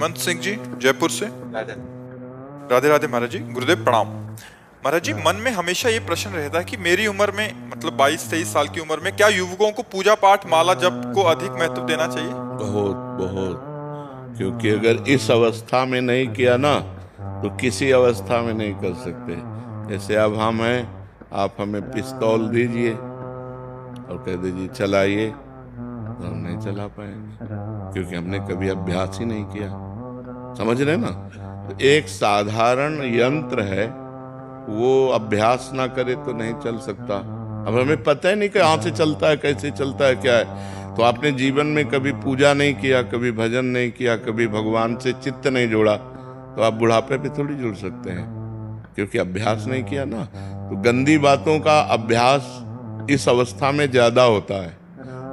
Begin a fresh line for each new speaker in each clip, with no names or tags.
हेमंत सिंह जी जयपुर से। राधे राधे महाराज जी, गुरुदेव प्रणाम। महाराज जी, मन में हमेशा ये प्रश्न रहता है कि मेरी उम्र में, मतलब 22-23 साल की उम्र में, क्या युवकों को पूजा पाठ माला जप को अधिक महत्व देना चाहिए?
बहुत बहुत, क्योंकि अगर इस अवस्था में नहीं किया ना तो किसी अवस्था में नहीं कर सकते। जैसे अब हम हैं, आप हमें पिस्तौल दीजिए और कह दीजिए चलाइए, तो हम नहीं चला पाएंगे, क्योंकि हमने कभी अभ्यास ही नहीं किया। समझ रहे ना? तो एक साधारण यंत्र है, वो अभ्यास ना करे तो नहीं चल सकता। अब हमें पता ही नहीं कि कहाँ से चलता है, कैसे चलता है, क्या है। तो आपने जीवन में कभी पूजा नहीं किया, कभी भजन नहीं किया, कभी भगवान से चित्त नहीं जोड़ा, तो आप बुढ़ापे पे थोड़ी जुड़ सकते हैं, क्योंकि अभ्यास नहीं किया ना। तो गंदी बातों का अभ्यास इस अवस्था में ज्यादा होता है।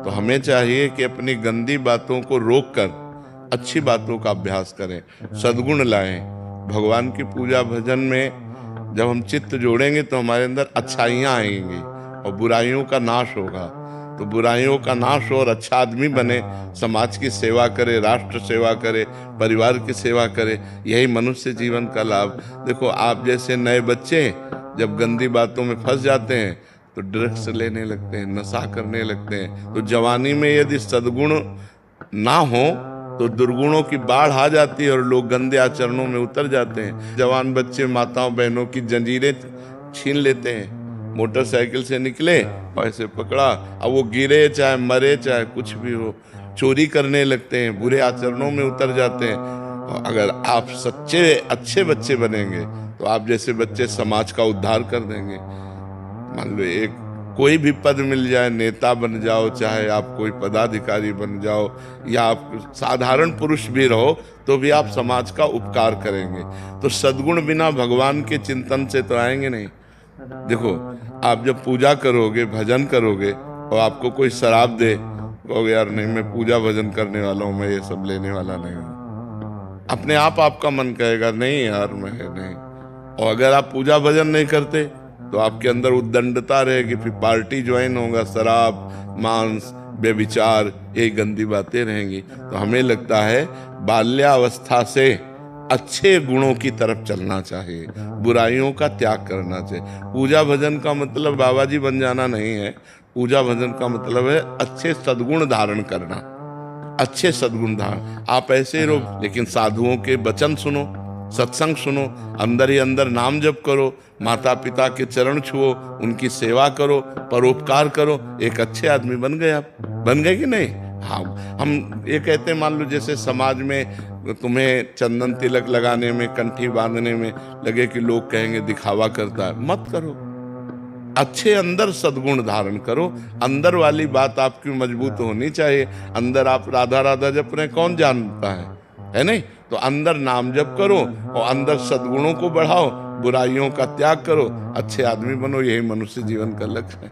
तो हमें चाहिए कि अपनी गंदी बातों को रोककर अच्छी बातों का अभ्यास करें, सद्गुण लाएं। भगवान की पूजा भजन में जब हम चित्त जोड़ेंगे तो हमारे अंदर अच्छाइयाँ आएंगी और बुराइयों का नाश होगा। तो बुराइयों का नाश हो और अच्छा आदमी बने, समाज की सेवा करे, राष्ट्र सेवा करे, परिवार की सेवा करे, यही मनुष्य जीवन का लाभ। देखो, आप जैसे नए बच्चे जब गंदी बातों में फंस जाते हैं तो ड्रग्स लेने लगते हैं, नशा करने लगते हैं। तो जवानी में यदि सद्गुण ना हो तो दुर्गुणों की बाढ़ आ जाती है और लोग गंदे आचरणों में उतर जाते हैं। जवान बच्चे माताओं बहनों की जंजीरें छीन लेते हैं। मोटरसाइकिल से निकले और ऐसे पकड़ा, अब वो गिरे चाहे मरे चाहे कुछ भी हो, चोरी करने लगते हैं, बुरे आचरणों में उतर जाते हैं। और अगर आप सच्चे अच्छे बच्चे बनेंगे तो आप जैसे बच्चे समाज का उद्धार कर देंगे। मान लो एक कोई भी पद मिल जाए, नेता बन जाओ, चाहे आप कोई पदाधिकारी बन जाओ, या आप साधारण पुरुष भी रहो, तो भी आप समाज का उपकार करेंगे। तो सद्गुण बिना भगवान के चिंतन से तो आएंगे नहीं। देखो, आप जब पूजा करोगे, भजन करोगे और आपको कोई शराब दे, कहोगे यार नहीं, मैं पूजा भजन करने वाला हूँ, मैं ये सब लेने वाला नहीं हूँ। अपने आप आपका मन कहेगा नहीं यार मैं नहीं। और अगर आप पूजा भजन नहीं करते तो आपके अंदर उद्दंडता रहेगी, फिर पार्टी ज्वाइन होगा, शराब, मांस, व्यभिचार, ये गंदी बातें रहेंगी। तो हमें लगता है बाल्यावस्था से अच्छे गुणों की तरफ चलना चाहिए, बुराइयों का त्याग करना चाहिए। पूजा भजन का मतलब बाबा जी बन जाना नहीं है। पूजा भजन का मतलब है अच्छे सद्गुण धारण करना, अच्छे सद्गुण धारण। आप ऐसे रहो, लेकिन साधुओं के वचन सुनो, सत्संग सुनो, अंदर ही अंदर नाम जप करो, माता पिता के चरण छुओ, उनकी सेवा करो, परोपकार करो, एक अच्छे आदमी बन गए। आप बन गए कि नहीं? हाँ, हम ये कहते हैं, मान लो जैसे समाज में तुम्हें चंदन तिलक लगाने में, कंठी बांधने में लगे कि लोग कहेंगे दिखावा करता है, मत करो। अच्छे अंदर सद्गुण धारण करो। अंदर वाली बात आपकी मजबूत होनी चाहिए। अंदर आप राधा राधा जप रहे, कौन जानता है नहीं? तो अंदर नाम जप करो और अंदर सद्गुणों को बढ़ाओ, बुराइयों का त्याग करो, अच्छे आदमी बनो। यही मनुष्य जीवन का लक्ष्य है।